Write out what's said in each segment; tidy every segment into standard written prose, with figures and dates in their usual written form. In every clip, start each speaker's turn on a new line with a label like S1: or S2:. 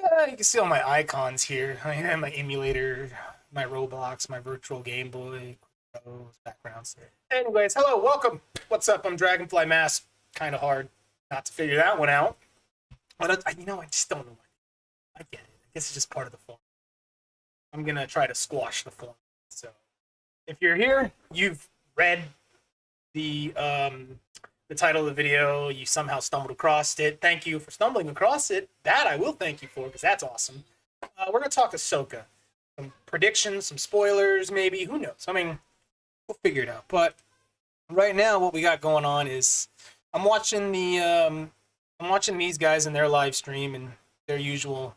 S1: You can see all my icons here. I have my emulator, my Roblox, my virtual Game Boy, those backgrounds. Anyways, hello, welcome. What's up? I'm Dragonfly Mask. Kind of hard not to figure that one out. But I just don't know. I get it. I guess it's just part of the form. I'm gonna try to squash the form. So, if you're here, you've read the title of the video. You somehow stumbled across it. Thank you for stumbling across it. That I will thank you for, because that's awesome. We're gonna talk Ahsoka. Some predictions, some spoilers, maybe. Who knows? I mean, we'll figure it out. But right now, what we got going on is I'm watching these guys in their live stream and their usual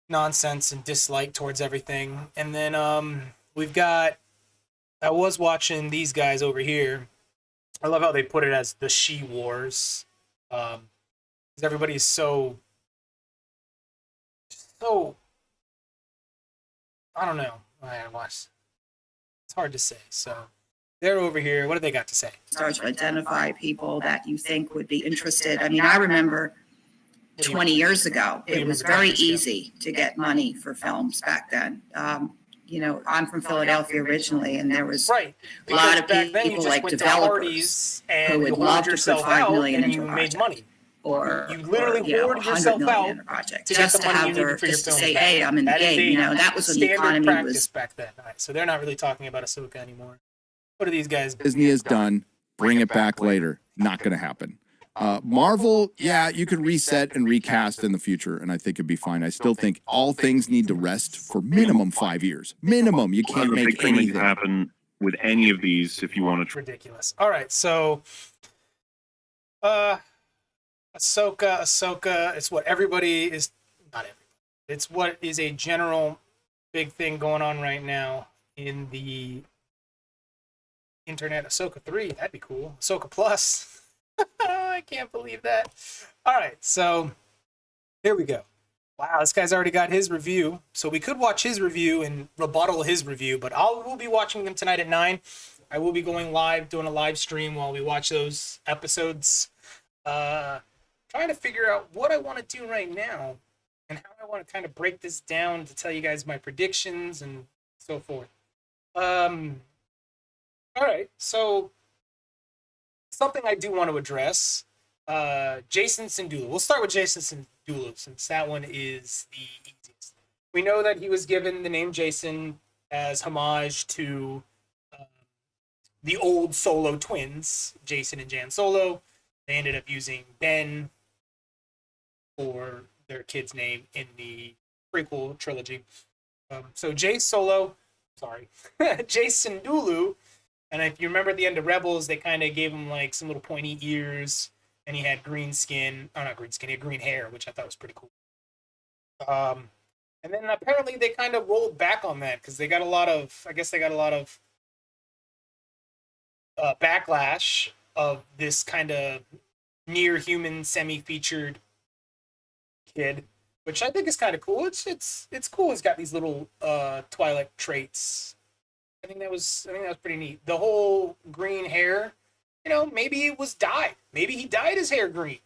S1: nonsense and dislike towards everything. And then I was watching these guys over here. I love how they put it as the She Wars. Because everybody is so I don't know. It's hard to say. So they're over here. What do they got to say?
S2: Start to identify people that you think would be interested. I mean, I remember 20 years ago, it was very easy to get money for films back then. I'm from Philadelphia originally, and there was
S1: a
S2: lot of people like developers who would love to put $5 million into a project.
S1: Money.
S2: Or
S1: you literally hoard yourself out
S2: in a project just to have just to say, hey, I'm in the game. That was when the economy was
S1: back then. All right, so they're not really talking about Ahsoka anymore. What are these guys?
S3: Disney is done. Bring it back later. Not going to happen. Marvel, yeah, you can reset and recast in the future, and I think it'd be fine. I still think all things need to rest for minimum 5 years. Minimum. You can't make anything
S4: happen with any of these if you want to.
S1: Ridiculous. All right, so Ahsoka, it's what everybody is, not everybody. It's what is a general big thing going on right now in the internet. Ahsoka 3, that'd be cool. Ahsoka Plus. I can't believe that. All right, so here we go. Wow, this guy's already got his review. So we could watch his review and rebuttal his review, but we'll be watching them tonight at 9. I will be going live, doing a live stream while we watch those episodes. Trying to figure out what I want to do right now and how I want to kind of break this down to tell you guys my predictions and so forth. All right, so something I do want to address, Jason Sindula. We'll start with Jason Sindula since that one is the easiest. We know that he was given the name Jason as homage to the old Solo twins, Jason and Jan Solo. They ended up using Ben for their kid's name in the prequel trilogy. So Jason Dulu. And if you remember at the end of Rebels, they kind of gave him like some little pointy ears, and he had green skin. Oh, not green skin, he had green hair, which I thought was pretty cool. And then apparently they kind of rolled back on that because they got a lot of backlash of this kind of near human, semi-featured kid, which I think is kind of cool. It's cool. He's got these little Twilight traits. I think that was pretty neat. The whole green hair, maybe it was dyed. Maybe he dyed his hair green.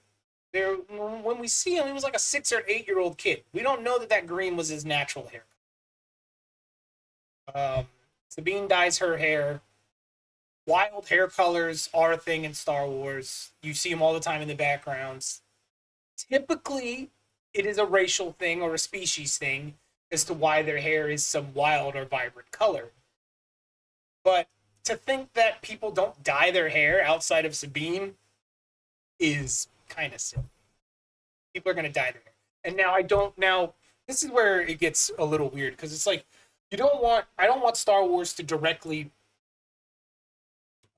S1: When we see him, he was like a 6 or 8-year-old kid. We don't know that green was his natural hair. Sabine dyes her hair. Wild hair colors are a thing in Star Wars. You see them all the time in the backgrounds. Typically, it is a racial thing or a species thing as to why their hair is some wild or vibrant color. But to think that people don't dye their hair outside of Sabine is kind of silly. People are going to dye their hair. And this is where it gets a little weird, because it's like, I don't want Star Wars to directly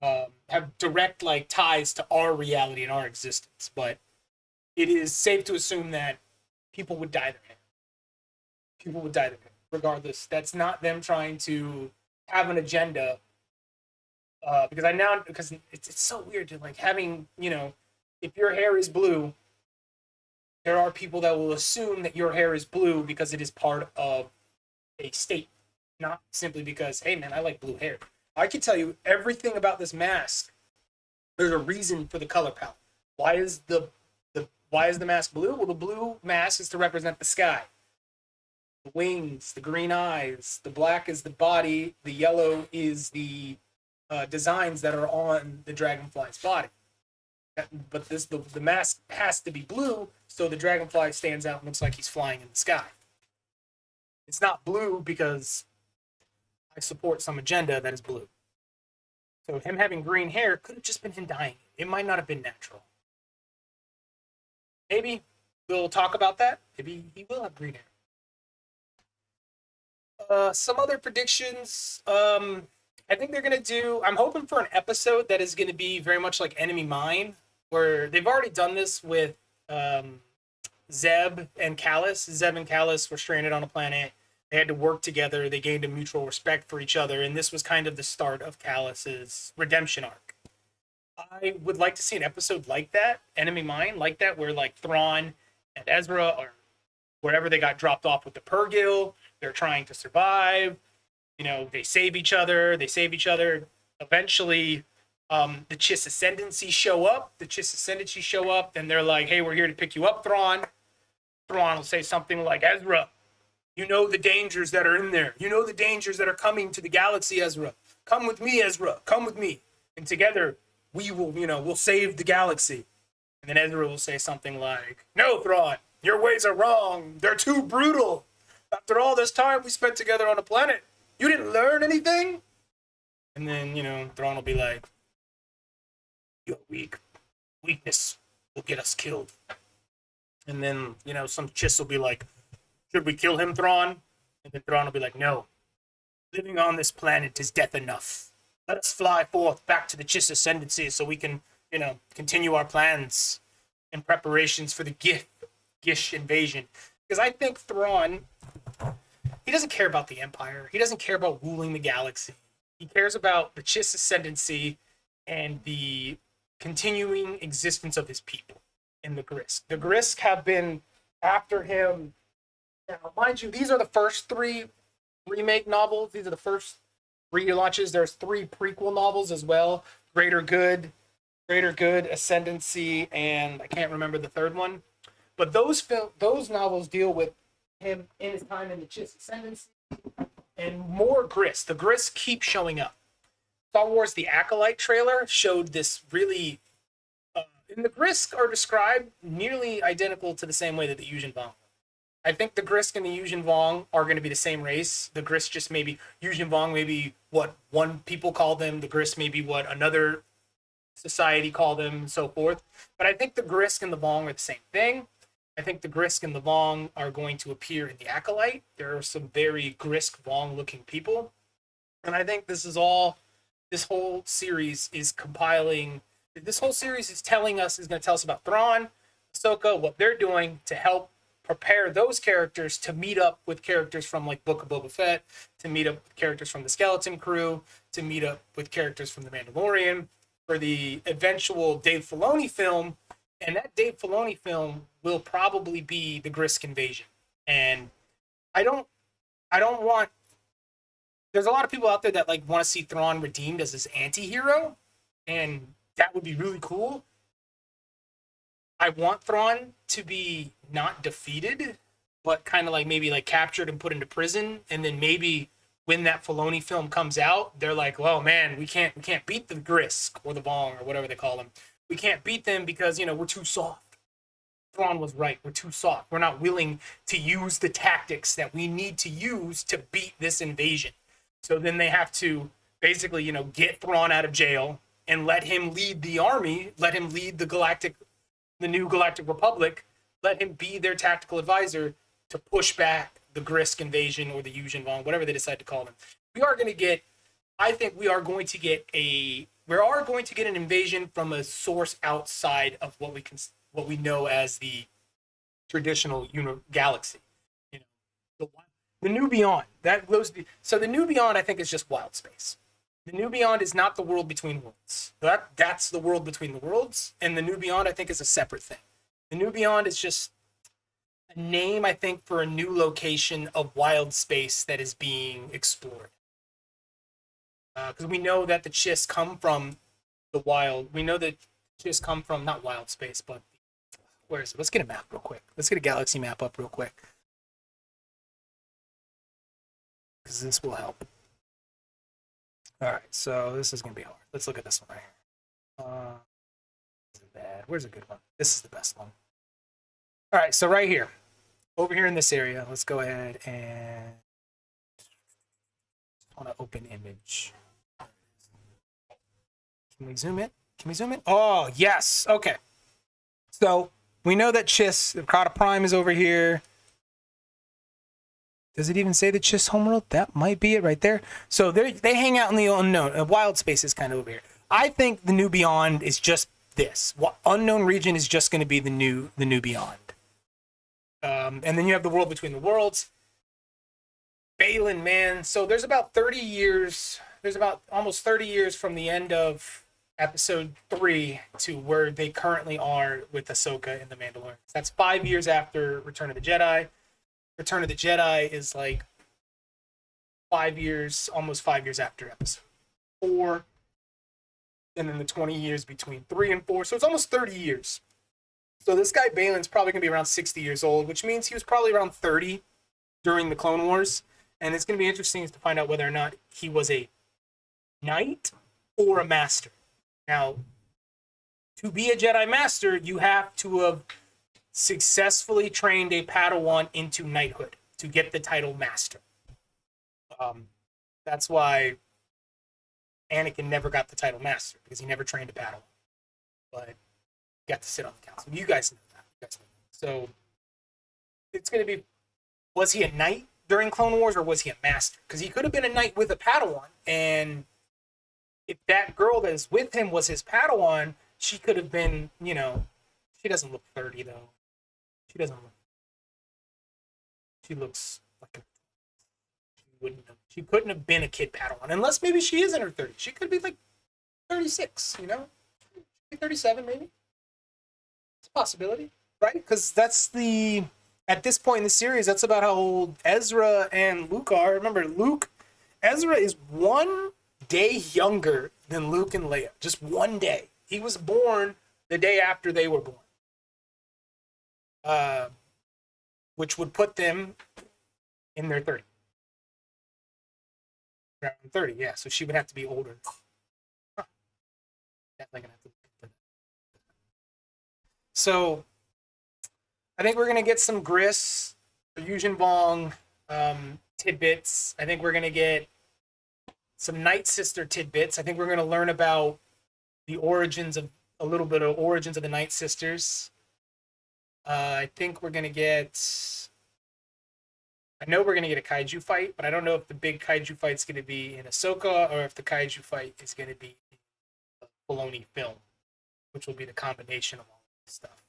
S1: have direct ties to our reality and our existence, but it is safe to assume that people would dye their hair. People would dye their hair, regardless. That's not them trying to have an agenda. Because it's so weird to having, if your hair is blue, there are people that will assume that your hair is blue because it is part of a state, not simply because, hey man, I like blue hair. I can tell you everything about this mask. There's a reason for the color palette. Why is the Why is the mask blue? Well, the blue mask is to represent the sky. The wings, the green eyes, the black is the body, the yellow is the designs that are on the dragonfly's body. But the mask has to be blue, so the dragonfly stands out and looks like he's flying in the sky. It's not blue because I support some agenda that is blue. So him having green hair could have just been him dying. It might not have been natural. Maybe we'll talk about that. Maybe he will have green hair. Some other predictions. I think they're gonna do. I'm hoping for an episode that is gonna be very much like Enemy Mine, where they've already done this with Zeb and Callus. Zeb and Callus were stranded on a planet. They had to work together. They gained a mutual respect for each other, and this was kind of the start of Callus's redemption arc. I would like to see an episode like that, Enemy Mine, like that, where like Thrawn and Ezra are wherever they got dropped off with the Purrgil. They're trying to survive. You know, they save each other. Eventually, the Chiss Ascendancy show up. And they're like, "Hey, we're here to pick you up, Thrawn." Thrawn will say something like, "Ezra, you know the dangers that are in there. You know the dangers that are coming to the galaxy, Ezra. Come with me, Ezra. Come with me. And together, we will, we'll save the galaxy." And then Ezra will say something like, "No, Thrawn, your ways are wrong. They're too brutal. After all this time we spent together on a planet, you didn't learn anything?" And then, Thrawn will be like, "You're weak. Weakness will get us killed." And then, some Chiss will be like, "Should we kill him, Thrawn?" And then Thrawn will be like, "No. Living on this planet is death enough. Let us fly forth back to the Chiss Ascendancy so we can, continue our plans and preparations for the Gish invasion." Because I think Thrawn, he doesn't care about the Empire. He doesn't care about ruling the galaxy. He cares about the Chiss Ascendancy and the continuing existence of his people in the Grisk. The Grisk have been after him. Now, mind you, these are the first 3 remake novels. These are the first relaunches. There's 3 prequel novels as well. Greater Good, Ascendancy, and I can't remember the third one. But those novels deal with him in his time in the Chiss Ascendancy and more Grisk. The Grisk keep showing up. Star Wars The Acolyte trailer showed this really... and the Grisk are described nearly identical to the same way that the Yuuzhan Vong. I think the Grisk and the Yuuzhan Vong are going to be the same race. The Grisk just maybe... Yuuzhan Vong maybe what one people call them. The Grisk maybe what another society call them, and so forth. But I think the Grisk and the Vong are the same thing. I think the Grisk and the Vong are going to appear in the Acolyte. There are some very Grisk Vong looking people. And I think this whole series is telling us, is going to tell us about Thrawn, Ahsoka, what they're doing to help prepare those characters to meet up with characters from like Book of Boba Fett, to meet up with characters from the Skeleton Crew, to meet up with characters from The Mandalorian, for the eventual Dave Filoni film. And that Dave Filoni film will probably be the Grisk invasion. And I don't want... There's a lot of people out there that like want to see Thrawn redeemed as this anti-hero, and that would be really cool. I want Thrawn to be not defeated, but kind of like maybe like captured and put into prison, and then maybe when that Filoni film comes out, they're like, "Well, man, we can't beat the Grisk or the Vong or whatever they call them. We can't beat them because, we're too soft." Thrawn was right. We're too soft. We're not willing to use the tactics that we need to use to beat this invasion. So then they have to basically, get Thrawn out of jail and let him lead the army, let him lead the new Galactic Republic, let him be their tactical advisor to push back the Grisk invasion or the Yuuzhan Vong, whatever they decide to call them. We are going to get an invasion from a source outside of what we know as the traditional galaxy. The New Beyond. So the New Beyond, I think, is just wild space. The New Beyond is not the world between worlds. That's the world between the worlds, and the New Beyond, I think, is a separate thing. The New Beyond is just a name, I think, for a new location of wild space that is being explored. Because we know that the Chiss come from the wild. We know that Chiss come from not wild space, but Where is it? Let's get a map real quick. Let's get a galaxy map up real quick. Because this will help. All right, so this is going to be hard. Let's look at this one right here. This is bad. Where's a good one? This is the best one. All right, so right here. Over here in this area, let's go ahead and I want to open image. Can we zoom in? Can we zoom in? Oh, yes. Okay. So we know that Chiss, Kata Prime is over here. Does it even say the Chiss homeworld? That might be it right there. So they hang out in the unknown. Wild space is kind of over here. I think the New Beyond is just this. Unknown region is just going to be the new Beyond. And then you have the world between the worlds. Balin, man. So there's about 30 years. There's about almost 30 years from the end of episode 3 to where they currently are with Ahsoka and the Mandalorians. That's 5 years after Return of the Jedi. Return of the Jedi is like 5 years, almost 5 years after episode 4. And then the 20 years between 3 and 4. So it's almost 30 years. So this guy Balin's probably going to be around 60 years old, which means he was probably around 30 during the Clone Wars. And it's going to be interesting to find out whether or not he was a knight or a master. Now, to be a Jedi Master, you have to have successfully trained a Padawan into knighthood to get the title Master. That's why Anakin never got the title Master, because he never trained a Padawan. But he got to sit on the council. You guys know that. So it's going to be, was he a knight during Clone Wars or was he a Master? Because he could have been a knight with a Padawan, and if that girl that is with him was his Padawan, she could have been, she doesn't look 30 though. She looks like she couldn't have been a kid Padawan, unless maybe she is in her 30s. She could be like 36, Maybe 37 maybe. It's a possibility, right? Because at this point in the series, that's about how old Ezra and Luke are. Remember, Ezra is 1 day younger than Luke and Leia. Just 1 day. He was born the day after they were born. Which would put them in their 30s. Around 30, yeah. So she would have to be older. Huh. Definitely gonna have to. So I think we're gonna get some Gris, Fusion Bong tidbits. I think we're gonna get some Night Sister tidbits. I think we're gonna learn about a little bit of origins of the Night Sisters. I think we're gonna get. I know we're gonna get a kaiju fight, but I don't know if the big kaiju fight's gonna be in Ahsoka or if the kaiju fight is gonna be in the Filoni film, which will be the combination of all this stuff.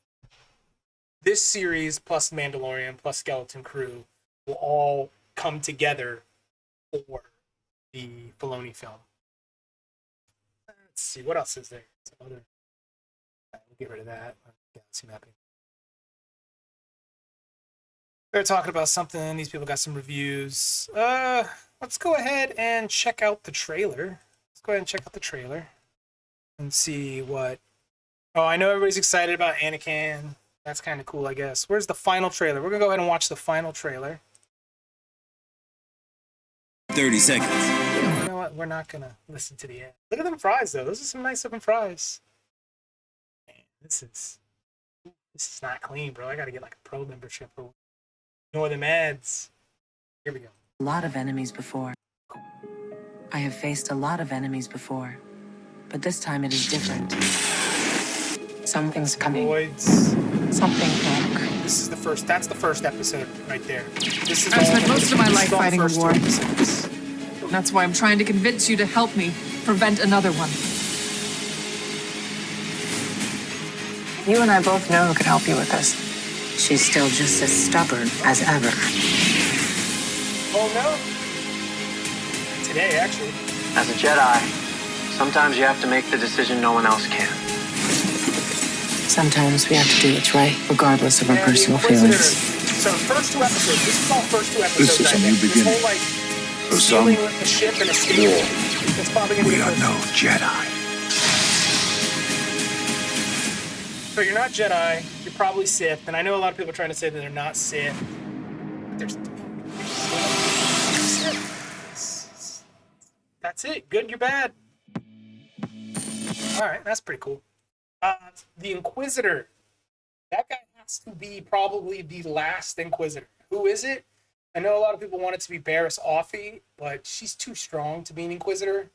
S1: This series plus Mandalorian plus Skeleton Crew will all come together for the Filoni film. Let's see, what else is there? We'll get rid of that. Galaxy mapping. They're talking about something. These people got some reviews. Let's go ahead and check out the trailer. And see what. Oh, I know everybody's excited about Anakin. That's kind of cool, I guess. Where's the final trailer? We're gonna go ahead and watch the final trailer.
S5: 30 seconds.
S1: You know what? We're not gonna listen to the end. Look at them fries, though. Those are some nice looking fries. Man, this is not clean, bro. I gotta get like a pro membership or ignore them ads. Here we go.
S6: A lot of enemies before. I have faced a lot of enemies before, but this time it is different. Something's coming.
S1: Droids.
S6: Something broke.
S1: This is the first. That's the first episode right there. This is
S7: I've spent
S1: all-
S7: most of my
S1: this
S7: life
S1: is all the
S7: fighting a
S1: first
S7: war.
S1: 2 episodes.
S7: That's why I'm trying to convince you to help me prevent another one. You and I both know who could help you with this.
S6: She's still just as stubborn as ever.
S1: Oh no! Today, actually.
S8: As a Jedi, sometimes you have to make the decision no one else can.
S6: Sometimes we have to do what's right, regardless of our
S1: And
S6: personal
S1: the Inquisitor-
S6: feelings.
S1: So first 2 episodes. This is all first 2 episodes.
S3: This is
S1: I
S3: a
S1: think.
S3: new
S1: This
S3: beginning.
S1: whole like
S3: For some,
S1: stealing the ship and escaping. It's probably gonna be the first.
S3: Jedi.
S1: So you're not Jedi. You're probably Sith, and I know a lot of people are trying to say that they're not Sith. There's Sith. That's it. Good, you're bad. All right, that's pretty cool. The Inquisitor. That guy has to be probably the last Inquisitor. Who is it? I know a lot of people want it to be Barriss Offee, but she's too strong to be an Inquisitor.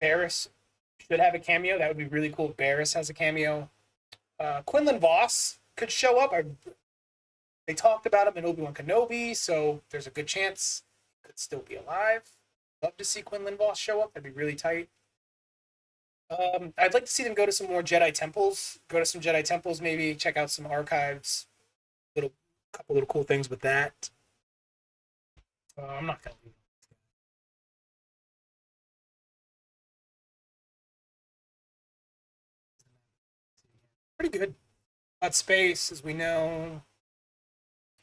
S1: Barriss should have a cameo. That would be really cool if Barriss has a cameo. Quinlan Vos could show up. They talked about him in Obi-Wan Kenobi, so there's a good chance he could still be alive. Love to see Quinlan Vos show up. That'd be really tight. I'd like to see them go to some more Jedi temples. Go to some Jedi temples, maybe check out some archives. Couple little cool things with that. I'm not gonna do pretty good. About space, as we know.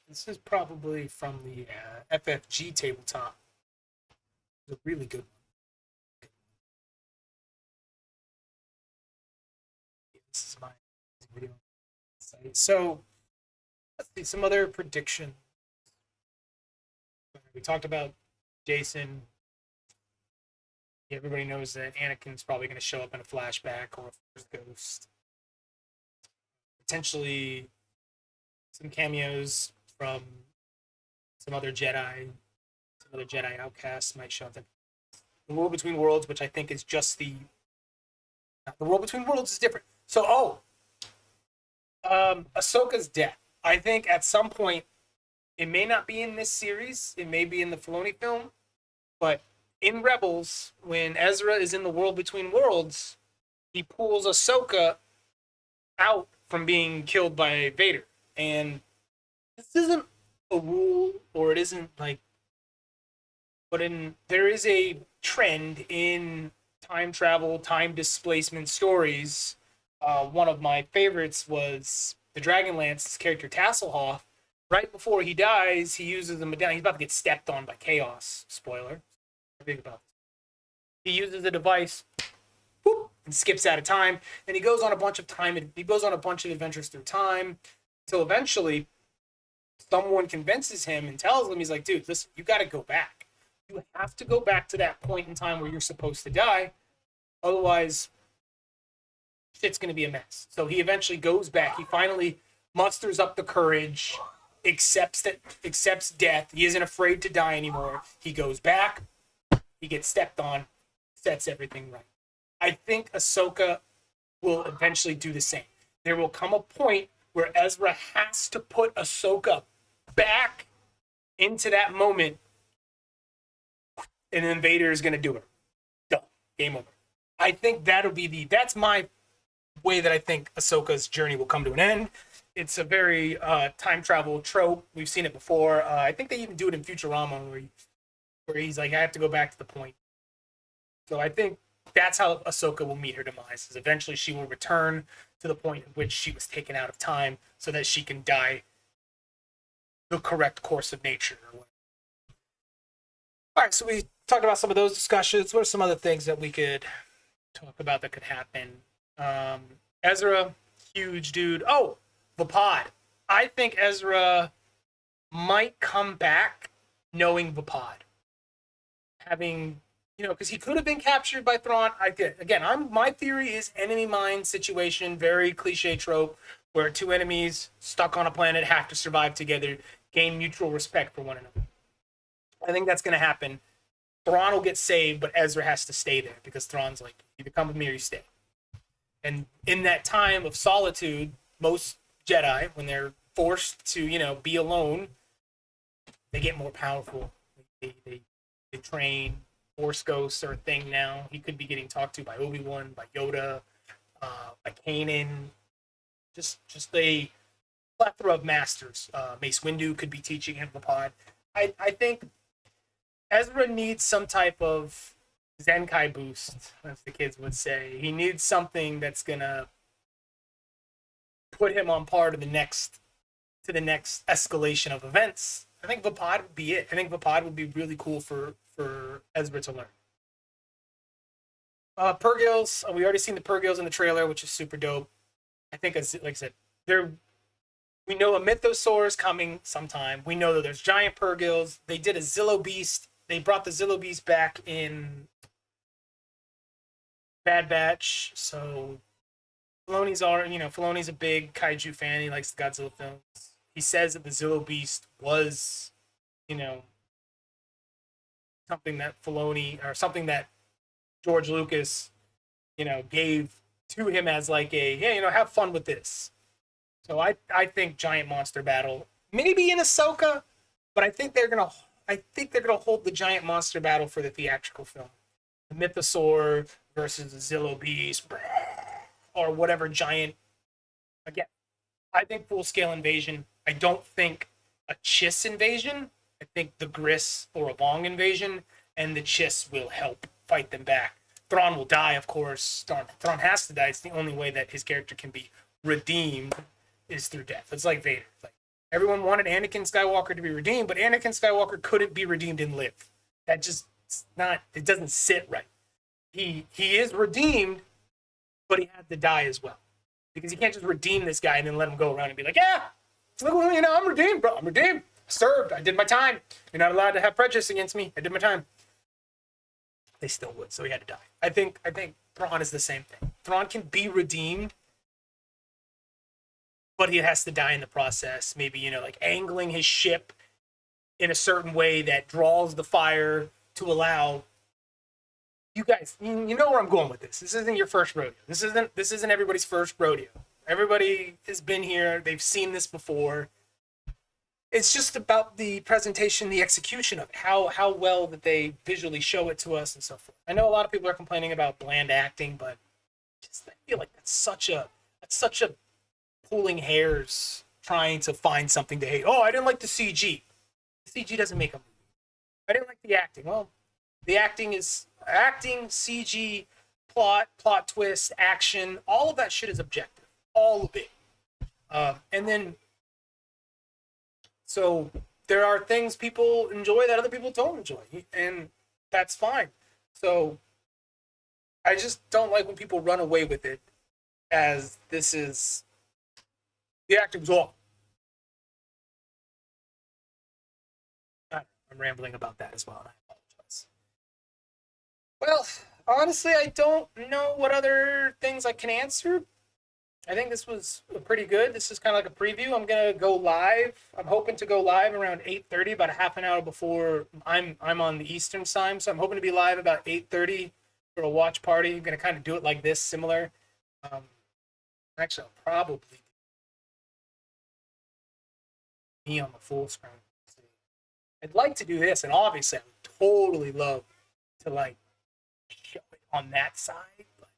S1: This is probably from the FFG tabletop. It's a really good one. This is my video site. So let's see some other predictions. We talked about Jason. Everybody knows that Anakin's probably going to show up in a flashback or a Force ghost. Potentially some cameos from some other Jedi outcasts might show up. The World Between Worlds, which I think is just the World Between Worlds is different. So, Ahsoka's death. I think at some point, it may not be in this series. It may be in the Filoni film. But in Rebels, when Ezra is in the World Between Worlds, he pulls Ahsoka out from being killed by Vader. And this isn't a rule, or it isn't like... But there is a trend in time travel, time displacement stories. One of my favorites was the Dragonlance's character Tasselhoff. Right before he dies, he uses the medallion. He's about to get stepped on by Chaos. Spoiler. Think about this. He uses the device, whoop, and skips out of time. And he goes on a bunch of adventures through time, until eventually someone convinces him and tells him, he's like, dude, listen, you got to go back. You have to go back to that point in time where you're supposed to die. Otherwise, shit's going to be a mess. So he eventually goes back. He finally musters up the courage, accepts death. He isn't afraid to die anymore. He goes back. He gets stepped on, sets everything right. I think Ahsoka will eventually do the same. There will come a point where Ezra has to put Ahsoka back into that moment, and then Vader is going to do it. Done. Game over. I think that's my way that I think Ahsoka's journey will come to an end. It's a very time travel trope. We've seen it before. I think they even do it in Futurama where he's like, I have to go back to the point. So I think that's how Ahsoka will meet her demise, is eventually she will return to the point at which she was taken out of time so that she can die the correct course of nature. All right, so we talked about some of those discussions. What are some other things that we could talk about that could happen? Ezra, huge dude. Oh, the pod. I think Ezra might come back knowing the pod. Having, because he could have been captured by Thrawn. My theory is enemy mine situation, very cliche trope, where two enemies stuck on a planet have to survive together, gain mutual respect for one another. I think that's going to happen. Thrawn will get saved, but Ezra has to stay there because Thrawn's like, either come with me or you stay. And in that time of solitude, most Jedi, when they're forced to, be alone, they get more powerful. They train. Force ghosts are a thing now. He could be getting talked to by Obi-Wan, by Yoda, by Kanan. Just a plethora of masters. Mace Windu could be teaching him the pod. I think Ezra needs some type of Zenkai boost, as the kids would say. He needs something that's gonna put him on par to the next escalation of events. I think Vapod would be it. I think Vapod would be really cool for Ezra to learn. Purgils, we already seen the Purgils in the trailer, which is super dope. I think, as like I said, there we know a mythosaur is coming sometime. We know that there's giant purgils. They did a Zillo Beast. They brought the Zillo Beast back in Bad Batch. So Filoni's a big kaiju fan. He likes the Godzilla films. He says that the Zillo Beast was, you know, something that Filoni or something that George Lucas, gave to him as like a, hey, have fun with this. So I think giant monster battle, maybe in Ahsoka, but I think they're gonna hold the giant monster battle for the theatrical film. The Mythosaur versus the Zillo Beast, or whatever giant. Again, I think full scale invasion. I don't think a Chiss invasion. I think the Griss or a Long invasion, and the Chiss will help fight them back. Thrawn will die, of course. Thrawn has to die. It's the only way that his character can be redeemed is through death. It's like Vader. Like, everyone wanted Anakin Skywalker to be redeemed, but Anakin Skywalker couldn't be redeemed and live. That just it doesn't sit right. He is redeemed, but he had to die as well. Because you can't just redeem this guy and then let him go around and be like, yeah, look, I'm redeemed, bro. I'm redeemed. I served. I did my time. You're not allowed to have prejudice against me. I did my time. They still would, so he had to die. I think Thrawn is the same thing. Thrawn can be redeemed, but he has to die in the process. Maybe, like angling his ship in a certain way that draws the fire to allow you guys, you know where I'm going with this. This isn't your first rodeo. This isn't everybody's first rodeo. Everybody has been here. They've seen this before. It's just about the presentation, the execution of it, how well that they visually show it to us and so forth. I know a lot of people are complaining about bland acting, but I feel like that's such a pulling hairs trying to find something to hate. Oh, I didn't like the CG. The CG doesn't make a movie. I didn't like the acting. Well, the acting is acting, CG, plot twist, action. All of that shit is objective. All of it. And then, so there are things people enjoy that other people don't enjoy, and that's fine. So I just don't like when people run away with it as this is the acting was off. I'm rambling about that as well, and I apologize. Well, honestly, I don't know what other things I can answer. I think this was pretty good. This is kind of like a preview. I'm gonna go live. I'm hoping to go live around 8:30, about a half an hour before I'm on the Eastern time. So I'm hoping to be live about 8:30 for a watch party. I'm gonna kind of do it like this, similar. Actually, I'll probably me on the full screen. I'd like to do this, and obviously, I would totally love to like show it on that side. But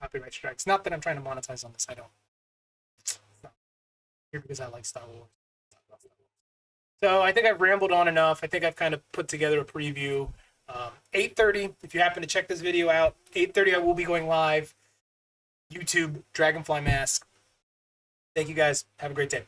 S1: copyright strikes. Not that I'm trying to monetize on this. I don't. It's not here because I like Star Wars. So I think I've rambled on enough. I think I've kind of put together a preview. 8:30. If you happen to check this video out, 8:30 I will be going live. YouTube Dragonfly Mask. Thank you guys. Have a great day.